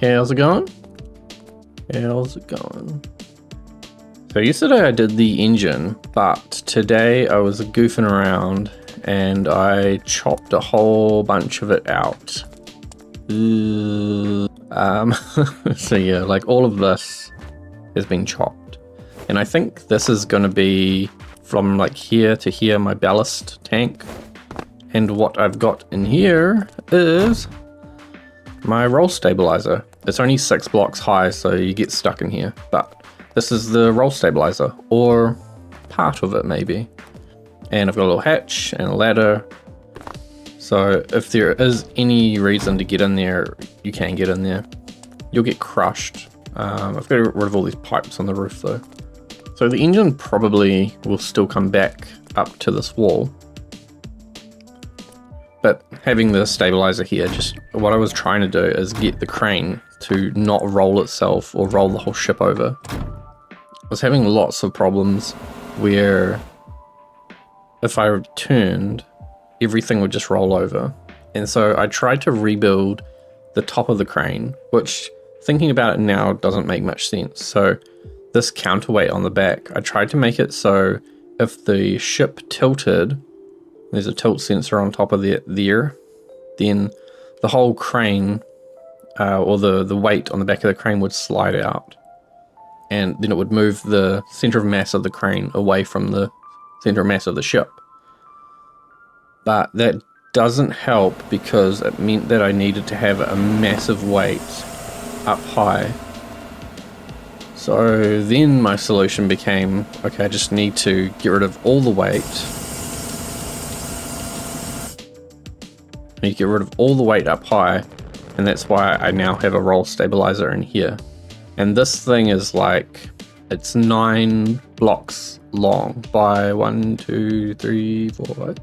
How's it going? How's it going? So yesterday I did the engine, but today I was goofing around and I chopped a whole bunch of it out. So yeah, like all of this has been chopped. And I think this is going to be from like here to here, my ballast tank. And what I've got in here is my roll stabilizer. It's only 6 blocks high, so you get stuck in here. But this is the roll stabilizer, or part of it maybe. And I've got a little hatch and a ladder. So if there is any reason to get in there, you can get in there. You'll get crushed. I've got to get rid of all these pipes on the roof though. So the engine probably will still come back up to this wall. But having the stabilizer here, just what I was trying to do is get the crane to not roll itself or roll the whole ship over. I was having lots of problems where if I turned, everything would just roll over. And so I tried to rebuild the top of the crane, which thinking about it now doesn't make much sense. So this counterweight on the back, I tried to make it so if the ship tilted, there's a tilt sensor on top of there, then the whole crane or the weight on the back of the crane would slide out, and then it would move the center of mass of the crane away from the center of mass of the ship. But that doesn't help because it meant that I needed to have a massive weight up high. So then my solution became, okay, I just need to get rid of all the weight. You get rid of all the weight up high, and that's why I now have a roll stabilizer in here. And this thing is like, it's 9 blocks long by 1, 2, 3, 4, 5.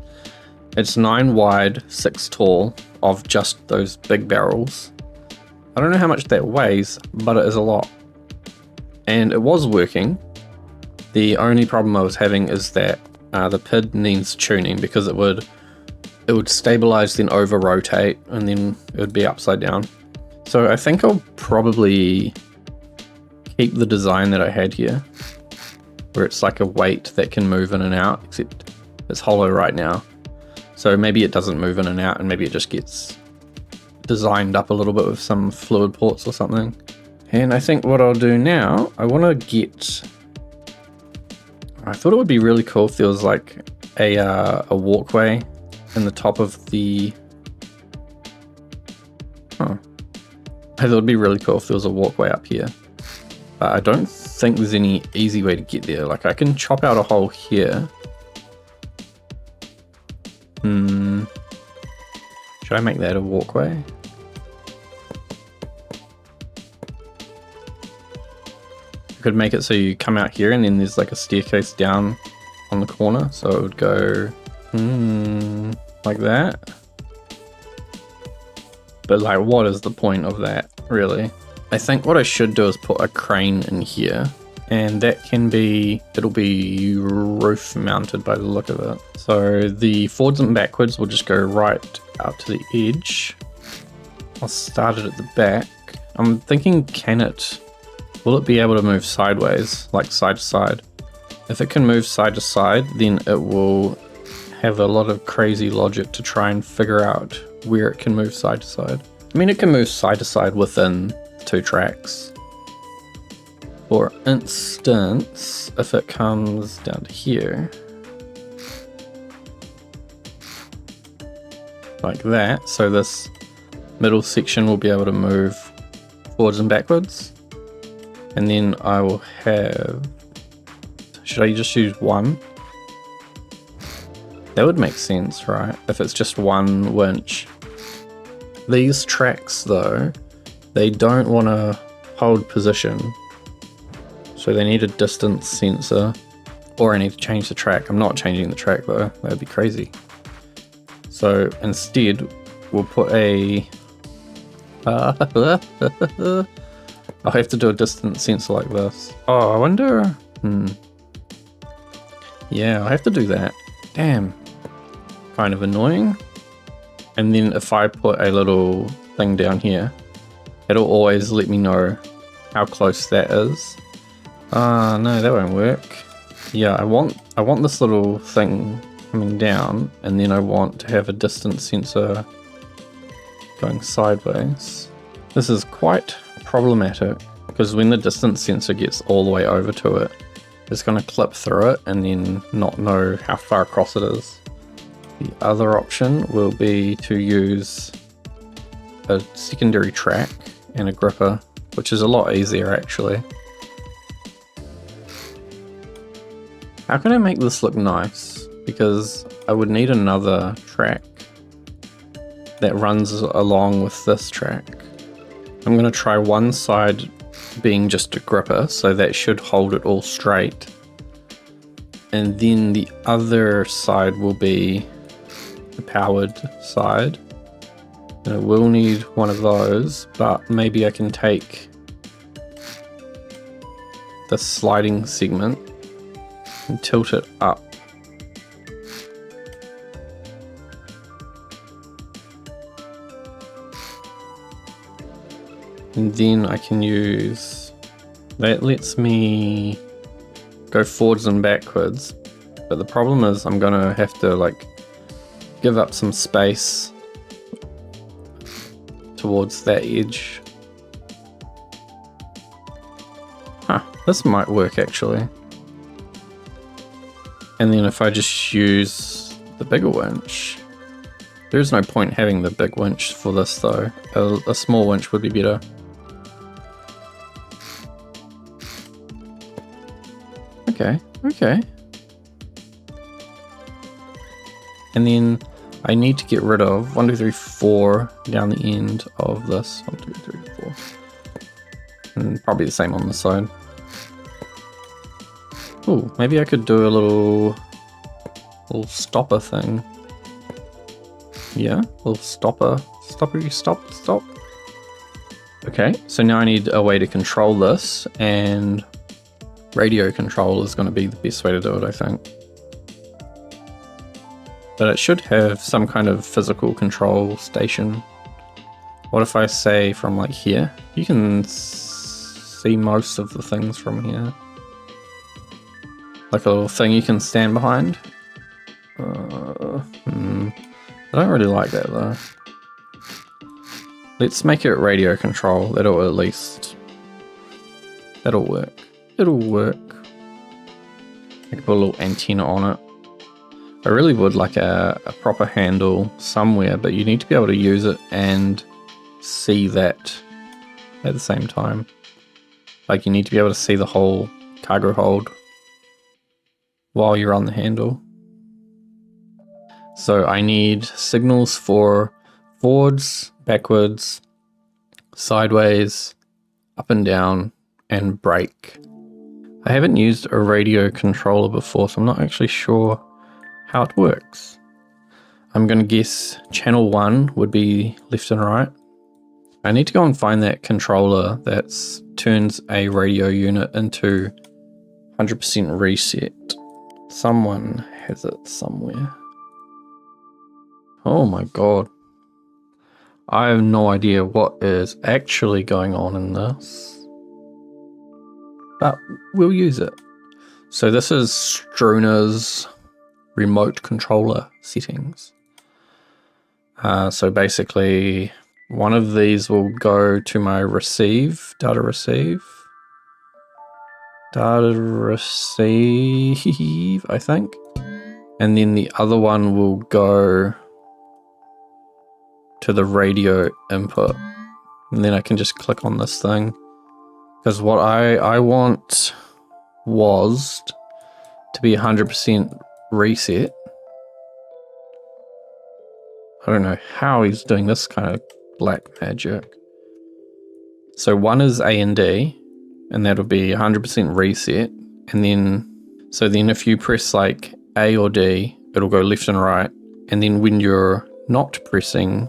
It's 9 wide, 6 tall of just those big barrels. I don't know how much that weighs, but it is a lot. And it was working. The only problem I was having is that the PID needs tuning because it would stabilize, then over rotate, and then it would be upside down. So I think I'll probably keep the design that I had here, where it's like a weight that can move in and out, except it's hollow right now. So maybe it doesn't move in and out, and maybe it just gets designed up a little bit with some fluid ports or something. And I think what I'll do now, I want to get, I thought it would be really cool if there was like a walkway in the top of the, I thought it'd be really cool if there was a walkway up here, but I don't think there's any easy way to get there. Like I can chop out a hole here. Should I make that a walkway? I could make it so you come out here and then there's like a staircase down on the corner, so it would go like that. But like, what is the point of that, really? I think what I should do is put a crane in here, and that can be, it'll be roof mounted by the look of it. So the forwards and backwards will just go right out to the edge. I'll start it at the back. I'm thinking, will it be able to move sideways, like side to side? If it can move side to side, then it will have a lot of crazy logic to try and figure out where it can move side to side. I mean, it can move side to side within 2 tracks. For instance, if it comes down to here, like that, so this middle section will be able to move forwards and backwards. And then I will have, should I just use 1? That would make sense, right? If it's just 1 winch. These tracks though, they don't want to hold position. So they need a distance sensor, or I need to change the track. I'm not changing the track though, that would be crazy. So instead, we'll put a, I'll have to do a distance sensor like this. Oh, I wonder, yeah, I have to do that. Damn, kind of annoying. And then if I put a little thing down here, it'll always let me know how close that is. No, that won't work. Yeah, I want this little thing coming down, and then I want to have a distance sensor going sideways. This is quite problematic, because when the distance sensor gets all the way over to it, it's going to clip through it and then not know how far across it is. The other option will be to use a secondary track and a gripper, which is a lot easier actually. How can I make this look nice? Because I would need another track that runs along with this track. I'm going to try one side being just a gripper, so that should hold it all straight. And then the other side will be the powered side. And I will need one of those, but maybe I can take the sliding segment and tilt it up. And then I can use, that lets me go forwards and backwards. But the problem is I'm gonna have to like give up some space towards that edge. Huh, this might work actually. And then if I just use the bigger winch, there's no point having the big winch for this though. A small winch would be better. Okay. And then I need to get rid of 1, 2, 3, 4 down the end of this. 1, 2, 3, 4. And probably the same on this side. Oh, maybe I could do a little stopper thing. Yeah, little stopper. Stop. Okay, so now I need a way to control this, and radio control is going to be the best way to do it, I think. But it should have some kind of physical control station. What if I say from like here? You can see most of the things from here. Like a little thing you can stand behind. I don't really like that though. Let's make it radio control. That'll work. It'll work. I can put a little antenna on it. I really would like a proper handle somewhere, but you need to be able to use it and see that at the same time. Like you need to be able to see the whole cargo hold while you're on the handle. So I need signals for forwards, backwards, sideways, up and down, and brake. I haven't used a radio controller before, so I'm not actually sure how it works. I'm going to guess channel 1 would be left and right. I need to go and find that controller that turns a radio unit into 100% reset. Someone has it somewhere. Oh my god. I have no idea what is actually going on in this. But we'll use it. So this is Struners remote controller settings. So basically one of these will go to my data receive, I think. And then the other one will go to the radio input. And then I can just click on this thing. Because what I want was to be 100% reset. I don't know how he's doing this kind of black magic. So one is A and D, and that'll be 100% reset. And then, so then if you press like A or D, it'll go left and right. And then when you're not pressing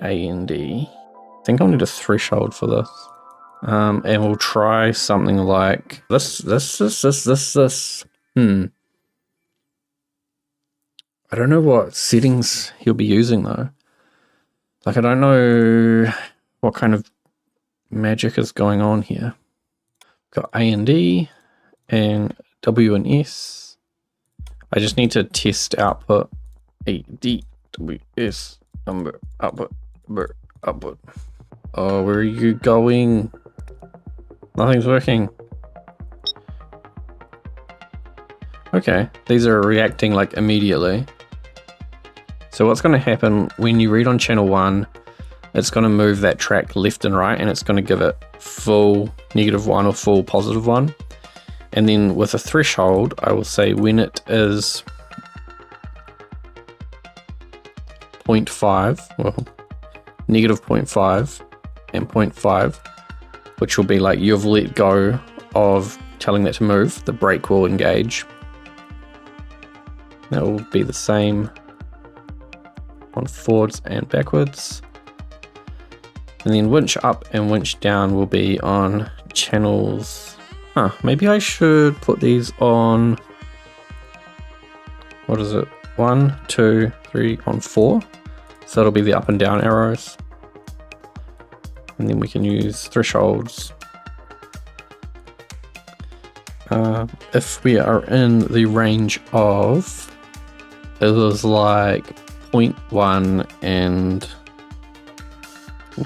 A and D, I think I'll need a threshold for this. And we'll try something like this. I don't know what settings he'll be using though. Like I don't know what kind of magic is going on here? Got A and D and W and S. I just need to test output. A, D, W, S, number, output, number, output. Oh, where are you going? Nothing's working. Okay, these are reacting like immediately. So what's going to happen when you read on channel 1, it's going to move that track left and right, and it's going to give it full -1 or full +1. And then with a threshold, I will say when it is 0.5, well, -0.5 and 0.5, which will be like you've let go of telling that to move, the brake will engage. That will be the same on forwards and backwards. And then winch up and winch down will be on channels. Maybe I should put these on, what is it? 1, 2, 3, on 4. So it'll be the up and down arrows. And then we can use thresholds. If we are in the range of, it was like 0.1 and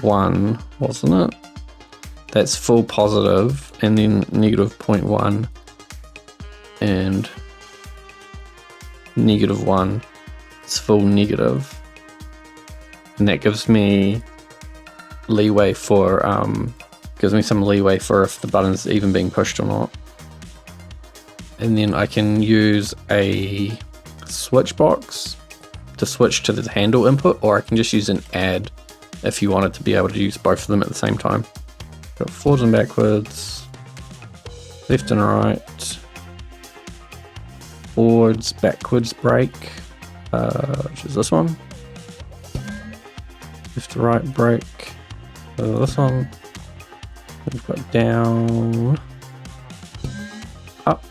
1, wasn't it? That's full positive, and then -0.1 and -1, it's full negative. And that gives me leeway for, some leeway for if the button's even being pushed or not. And then I can use a switch box to switch to the handle input, or I can just use an add if you wanted to be able to use both of them at the same time. Got forwards and backwards, left and right, forwards, backwards brake, which is this one, left to right brake, this one, we've got down, up,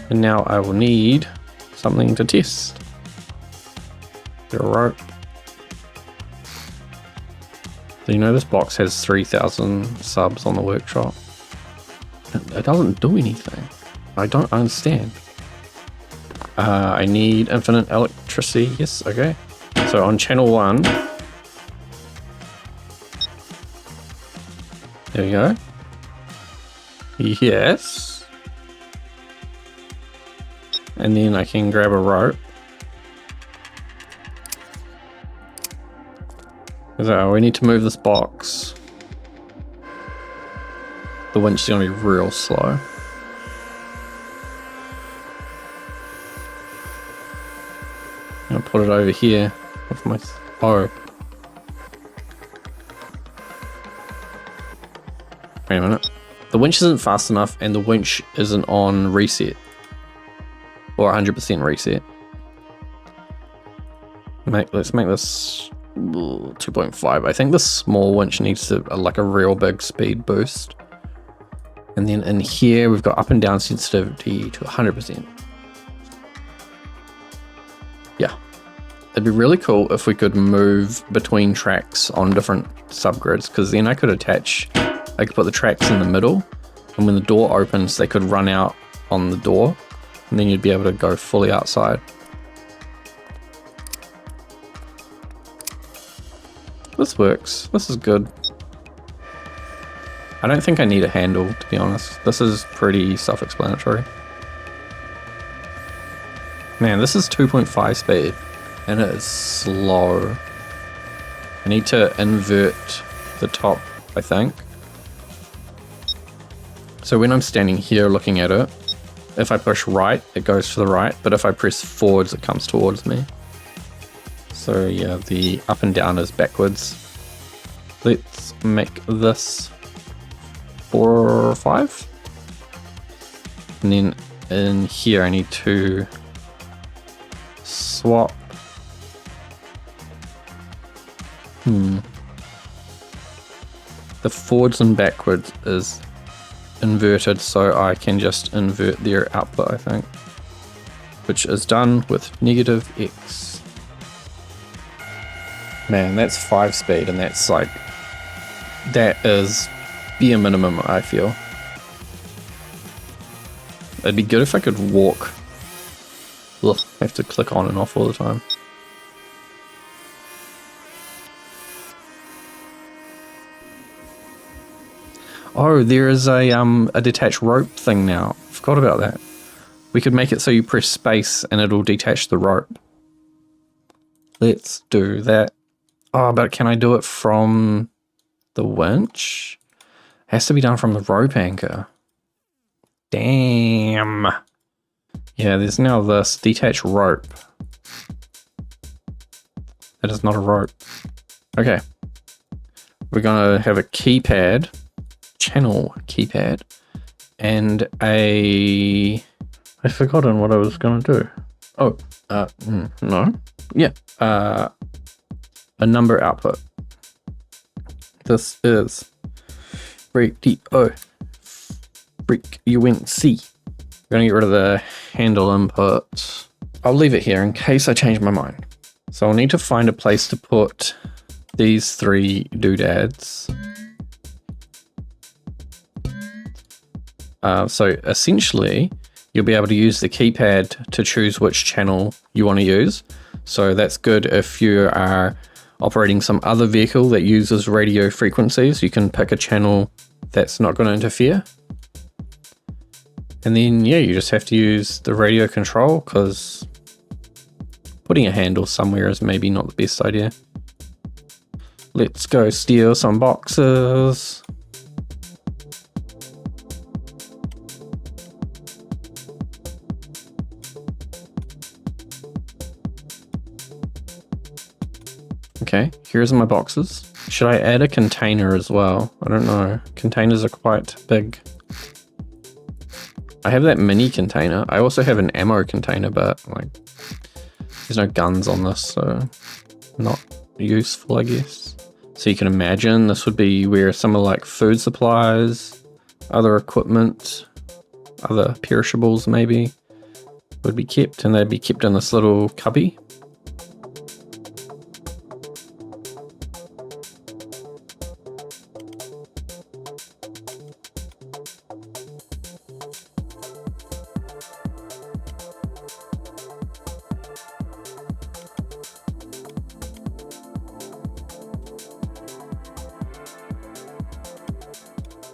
and now I will need something to test. Get a rope. So you know this box has 3,000 subs on the workshop. It doesn't do anything. I don't understand. I need infinite electricity. Yes, okay. So on channel 1. There we go. Yes. And then I can grab a rope. So we need to move this box. The winch is going to be real slow. I'm going to put it over here with my... Oh. Wait a minute. The winch isn't fast enough, and the winch isn't on reset. Or 100% reset. Let's make this 2.5. I think the small winch needs to like a real big speed boost. And then in here we've got up and down sensitivity to 100%. Yeah. It'd be really cool if we could move between tracks on different subgrids, because then I could put the tracks in the middle, and when the door opens they could run out on the door, and then you'd be able to go fully outside. This works. This is good. I don't think I need a handle, to be honest. This is pretty self-explanatory. Man, this is 2.5 speed, and it is slow. I need to invert the top, I think. So when I'm standing here looking at it, if I push right, it goes to the right, but if I press forwards, it comes towards me. So yeah, the up and down is backwards. Let's make this 4 or 5. And then in here I need to swap. The forwards and backwards is inverted, so I can just invert their output, I think. Which is done with -X. Man, that's 5 speed, and that's like, that is bare minimum, I feel. It'd be good if I could walk. Ugh, I have to click on and off all the time. Oh, there is a detached rope thing now. Forgot about that. We could make it so you press space and it'll detach the rope. Let's do that. Oh, but can I do it from the winch? It has to be done from the rope anchor. Damn. Yeah, there's now this detached rope. That is not a rope. Okay. We're gonna have a keypad, channel keypad, and a... I've forgotten what I was gonna do. Oh, no. Yeah, a number output. This is freak you went C. We're gonna get rid of the handle input. I'll leave it here in case I change my mind. So I'll need to find a place to put these 3 doodads. So essentially, you'll be able to use the keypad to choose which channel you want to use. So that's good if you are operating some other vehicle that uses radio frequencies. You can pick a channel that's not going to interfere. And then, yeah, you just have to use the radio control, because putting a handle somewhere is maybe not the best idea. Let's go steal some boxes. Okay, here's my boxes. Should I add a container as well? I don't know. Containers are quite big. I have that mini container. I also have an ammo container, but like, there's no guns on this, so not useful, I guess. So you can imagine this would be where some of like food supplies, other equipment, other perishables maybe would be kept, and they'd be kept in this little cubby.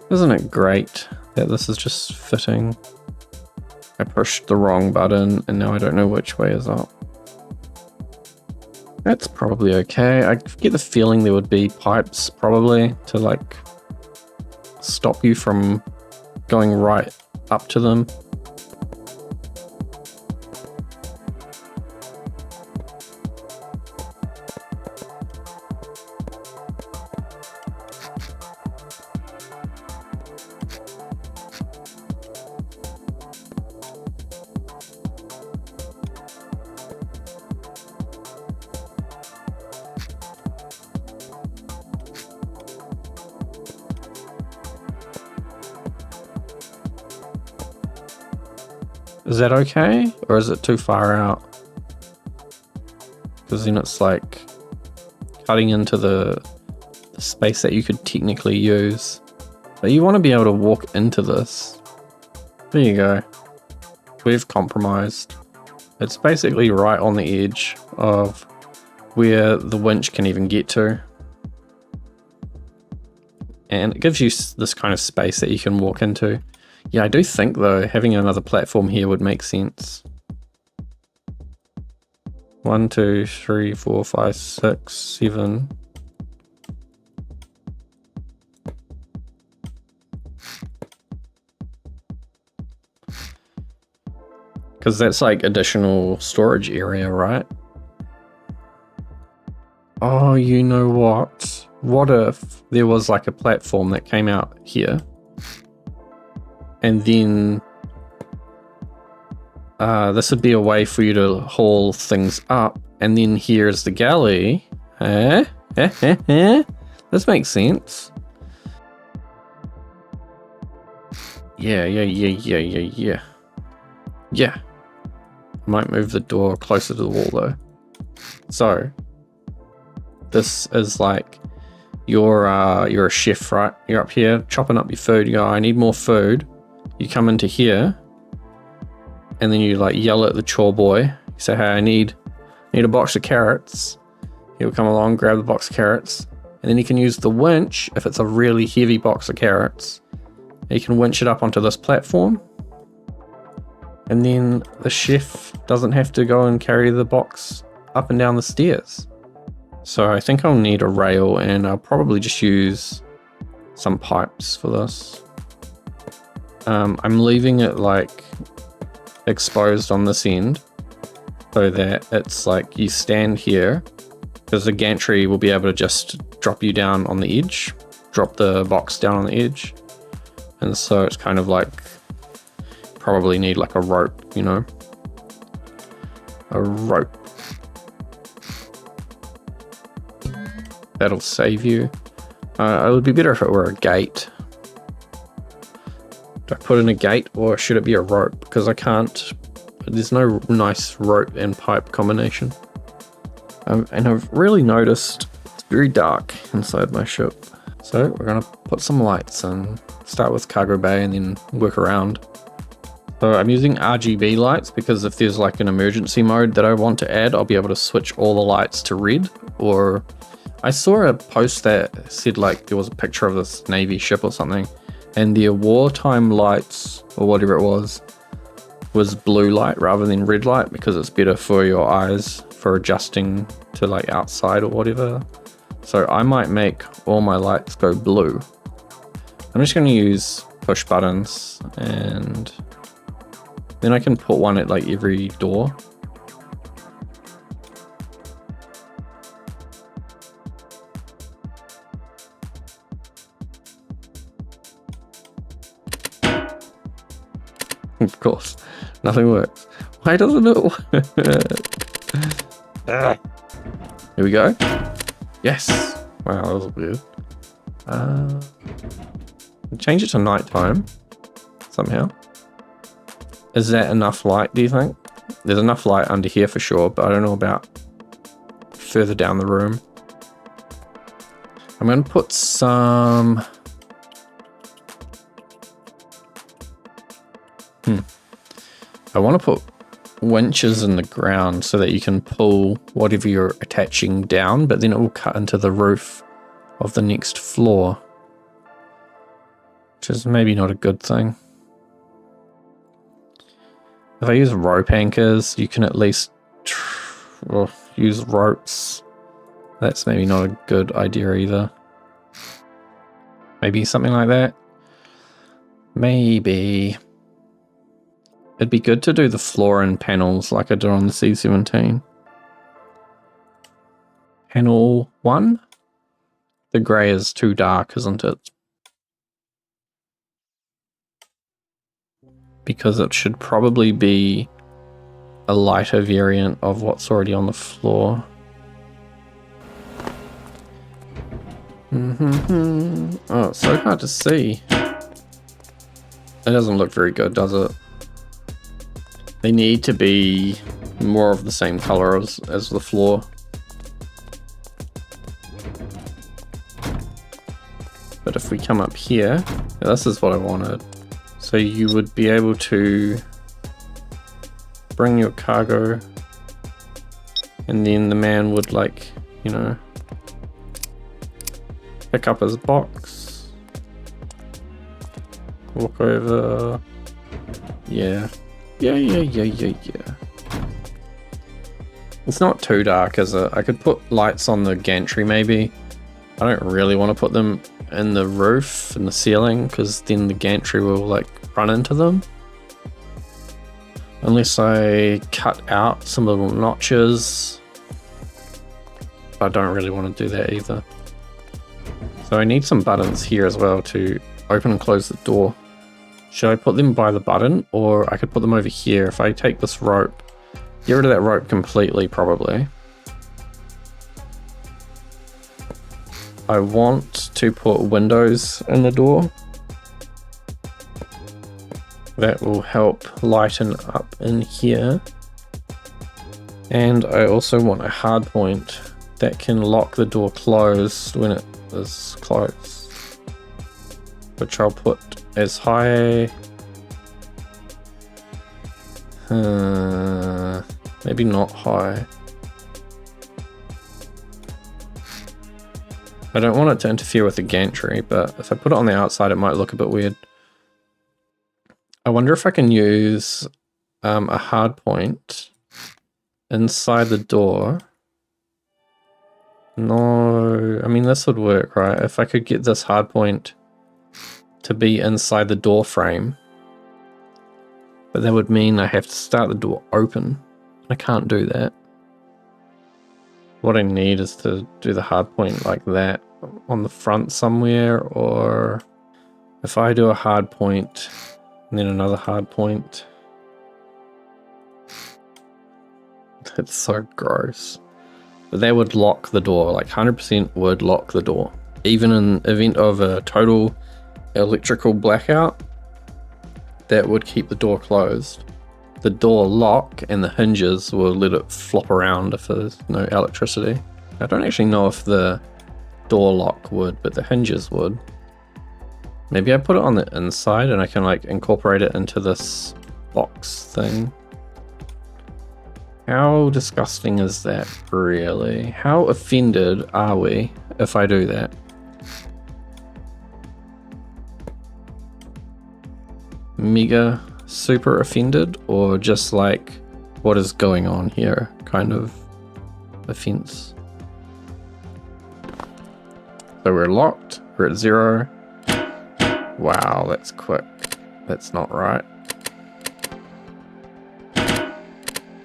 Isn't it great that this is just fitting? I pushed the wrong button and now I don't know which way is up. That's probably okay. I get the feeling there would be pipes probably to like stop you from going right up to them. Is that okay? Or is it too far out? Because then it's like cutting into the space that you could technically use. But you want to be able to walk into this. There you go. We've compromised. It's basically right on the edge of where the winch can even get to. And it gives you this kind of space that you can walk into. Yeah, I do think though, having another platform here would make sense. 1, 2, 3, 4, 5, 6, 7. Because that's like additional storage area, right? Oh, you know what? What if there was like a platform that came out here? And then this would be a way for you to haul things up. And then here's the galley. This makes sense. Yeah. Yeah. Might move the door closer to the wall though. So this is like you're a chef, right? You're up here chopping up your food. You go, I need more food. You come into here, and then you like yell at the chore boy. You say, hey, I need a box of carrots. He'll come along, grab the box of carrots, and then you can use the winch if it's a really heavy box of carrots. You can winch it up onto this platform, and then the chef doesn't have to go and carry the box up and down the stairs. So I think I'll need a rail, and I'll probably just use some pipes for this. I'm leaving it like exposed on this end so that it's like you stand here, because the gantry will be able to just drop you down on the edge, drop the box down on the edge. And so it's kind of like, probably need like a rope, you know, a rope. That'll save you. It would be better if it were a gate. Do I put in a gate or should it be a rope? Because I can't, there's no nice rope and pipe combination. And I've really noticed it's very dark inside my ship. So we're gonna put some lights in. Start with cargo bay and then work around. So I'm using RGB lights because if there's like an emergency mode that I want to add, I'll be able to switch all the lights to red. Or I saw a post that said like there was a picture of this Navy ship or something, and their wartime lights or whatever it was blue light rather than red light because it's better for your eyes for adjusting to like outside or whatever. So I might make all my lights go blue. I'm just going to use push buttons, and then I can put one at like every door. Of course, nothing works. Why doesn't it work? Here we go. Yes. Wow, that was weird. Change it to nighttime somehow. Is that enough light, do you think? There's enough light under here for sure, but I don't know about further down the room. I'm going to put some... I want to put winches in the ground so that you can pull whatever you're attaching down, but then it will cut into the roof of the next floor, which is maybe not a good thing. If I use rope anchors, you can at least use ropes. That's maybe not a good idea either. Maybe something like that. Maybe. It'd be good to do the floor and panels like I did on the C-17. Panel 1? The grey is too dark, isn't it? Because it should probably be a lighter variant of what's already on the floor. Oh, it's so hard to see. It doesn't look very good, does it? They need to be more of the same color as the floor. But if we come up here, this is what I wanted. So you would be able to bring your cargo, and then the man would, like, you know, pick up his box, walk over. Yeah. It's not too dark, is it? I could put lights on the gantry maybe. I don't really want to put them in the roof and the ceiling, because then the gantry will like run into them. Unless I cut out some little notches. I don't really want to do that either. So I need some buttons here as well to open and close the door. Should I put them by the button, or I could put them over here? If I take this rope, get rid of that rope completely probably. I want to put windows in the door. That will help lighten up in here. And I also want a hard point that can lock the door closed when it is closed, which I'll put as high. Maybe not high. I don't want it to interfere with the gantry, but if I put it on the outside, it might look a bit weird. I wonder if I can use a hard point inside the door. No, I mean, this would work, right? If I could get this hard point to be inside the door frame, but that would mean I have to start the door open. I can't do that. What I need is to do the hard point like that on the front somewhere, or if I do a hard point and then another hard point. It's so gross. But that would lock the door, like 100% would lock the door. Even in event of a total electrical blackout, that would keep the door closed. The door lock and the hinges will let it flop around if there's no electricity. I don't actually know if the door lock would, but the hinges would. Maybe I put it on the inside and I can like incorporate it into this box thing. How disgusting is that, really? How offended are we if I do that? Mega super offended, or just like what is going on here kind of offense? So we're locked, we're at 0. Wow, that's quick. That's not right.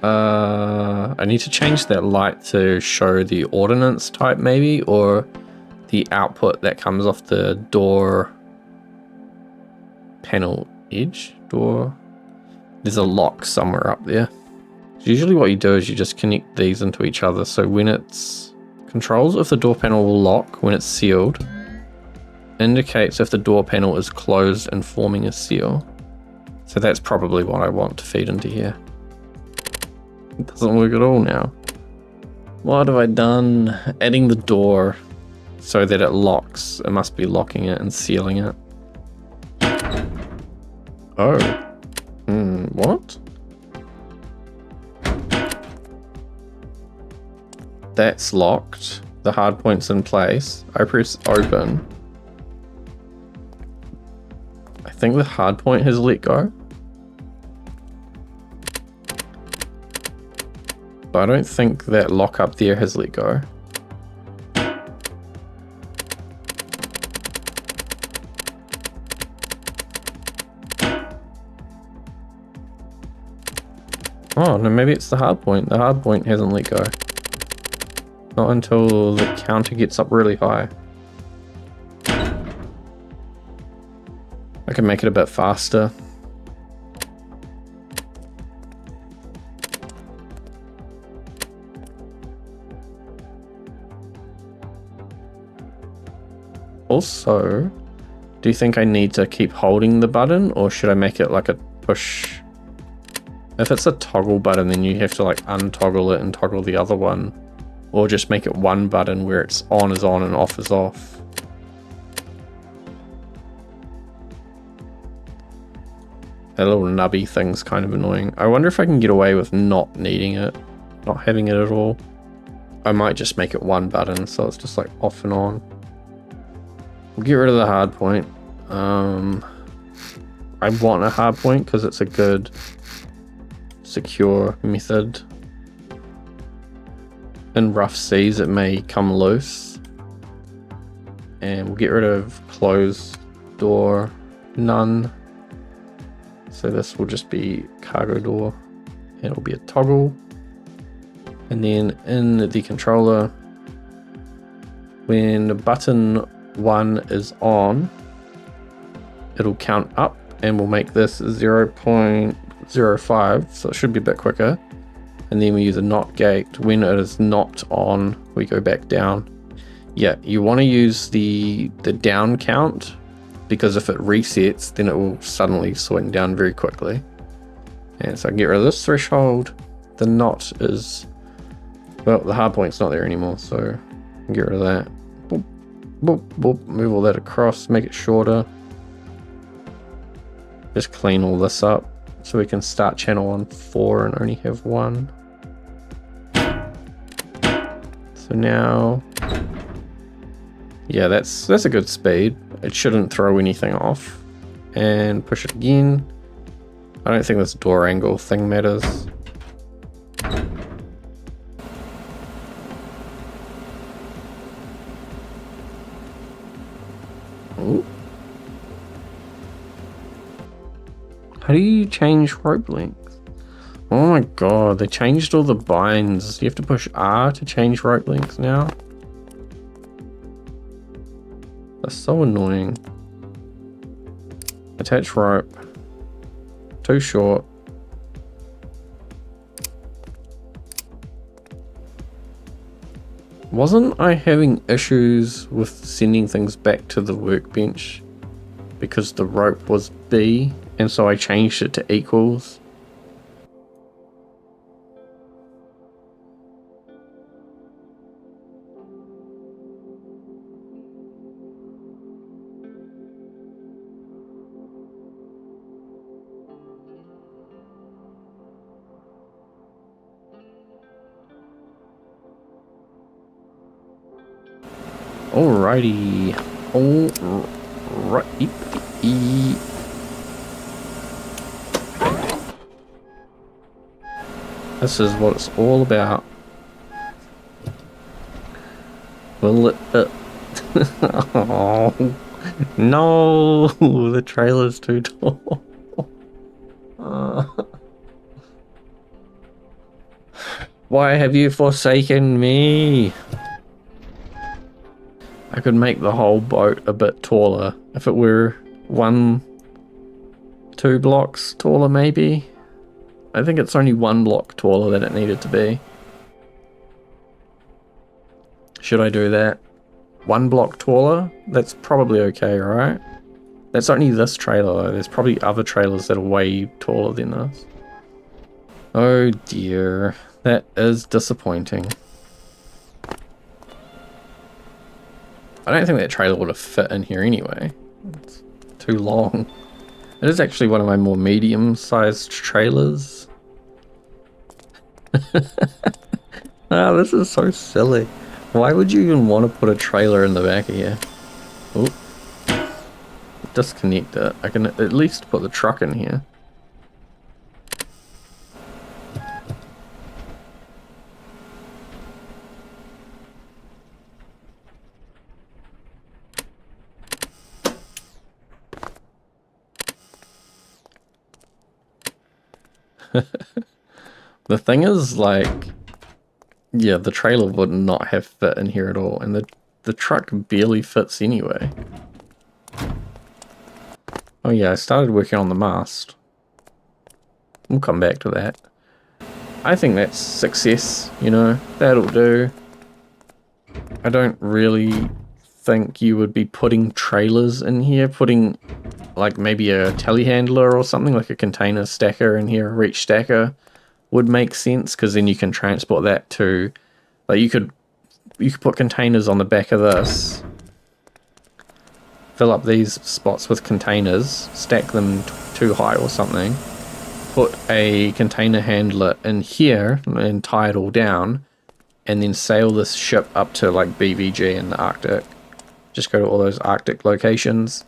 I need to change that light to show the ordnance type maybe, or the output that comes off the door panel edge door. There's a lock somewhere up there. Usually what you do is you just connect these into each other, so when it's controls if the door panel will lock when it's sealed, indicates if the door panel is closed and forming a seal. So that's probably what I want to feed into here. It doesn't work at all now. What have I done? Adding the door so that it locks. It must be locking it and sealing it. Oh. What? That's locked. The hard point's in place. I press open. I think the hard point has let go. But I don't think that lock up there has let go. Oh, no, maybe it's the hard point. The hard point hasn't let go. Not until the counter gets up really high. I can make it a bit faster. Also, do you think I need to keep holding the button, or should I make it like a push? If it's a toggle button, then you have to like untoggle it and toggle the other one, or just make it one button where it's on is on and off is off. That little nubby thing's kind of annoying. I wonder if I can get away with not needing it, not having it at all. I might just make it one button, so it's just like off and on. We'll get rid of the hard point. I want a hard point because it's a good secure method. In rough seas it may come loose. And we'll get rid of closed door, none. So this will just be cargo door, and it'll be a toggle. And then in the controller, when button 1 is on, it'll count up, and we'll make this 0.05, so it should be a bit quicker. And then we use a NOT gate. When it is not on, we go back down. Yeah, you want to use the down count, because if it resets, then it will suddenly swing down very quickly. And so I can get rid of this threshold. The NOT is Well, the hard point's not there anymore, so get rid of that. Boop, boop, boop. Move all that across, make it shorter. Just clean all this up so we can start channel on 4 and only have 1. So now, yeah, that's a good speed. It shouldn't throw anything off. And push it again. I don't think this door angle thing matters. Ooh. How do you change rope length? Oh my god, they changed all the binds. You have to push R to change rope length now. That's so annoying. Attach rope. Too short. Wasn't I having issues with sending things back to the workbench because the rope was B, and so I changed it to equals? Alrighty. Alrighty. This is what it's all about. Will it? Oh, no, the trailer's too tall. Why have you forsaken me? I could make the whole boat a bit taller if it were 1-2 blocks taller, maybe. I think it's only 1 block taller than it needed to be. Should I do that? 1 block taller? That's probably okay, right? That's only this trailer though. There's probably other trailers that are way taller than this. Oh dear, that is disappointing. I don't think that trailer would have fit in here anyway. It's too long. It is actually one of my more medium-sized trailers. Ah, this is so silly. Why would you even want to put a trailer in the back of here? Oop. Disconnect it. I can at least put the truck in here. The thing is, like, yeah, the trailer would not have fit in here at all, and the truck barely fits anyway. Oh yeah, I started working on the mast. We'll come back to that. I think that's success, you know, that'll do. I don't really think you would be putting trailers in here, putting like maybe a telehandler or something, like a container stacker in here, a reach stacker would make sense, because then you can transport that to, like, you could put containers on the back of this, fill up these spots with containers, stack them too high or something, put a container handler in here and tie it all down, and then sail this ship up to like BVG in the Arctic. Just go to all those Arctic locations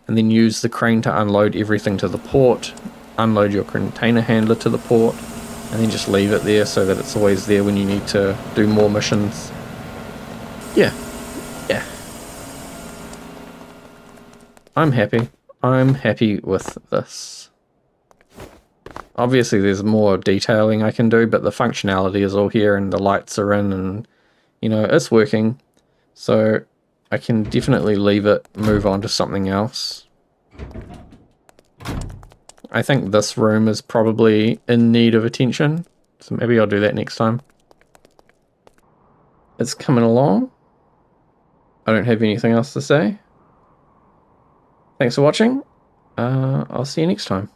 and then use the crane to unload everything to the port, unload your container handler to the port, and then just leave it there so that it's always there when you need to do more missions. Yeah. Yeah. I'm happy. I'm happy with this. Obviously there's more detailing I can do, but the functionality is all here and the lights are in and, you know, it's working. So I can definitely leave it, move on to something else. I think this room is probably in need of attention, so maybe I'll do that next time. It's coming along. I don't have anything else to say. Thanks for watching. I'll see you next time.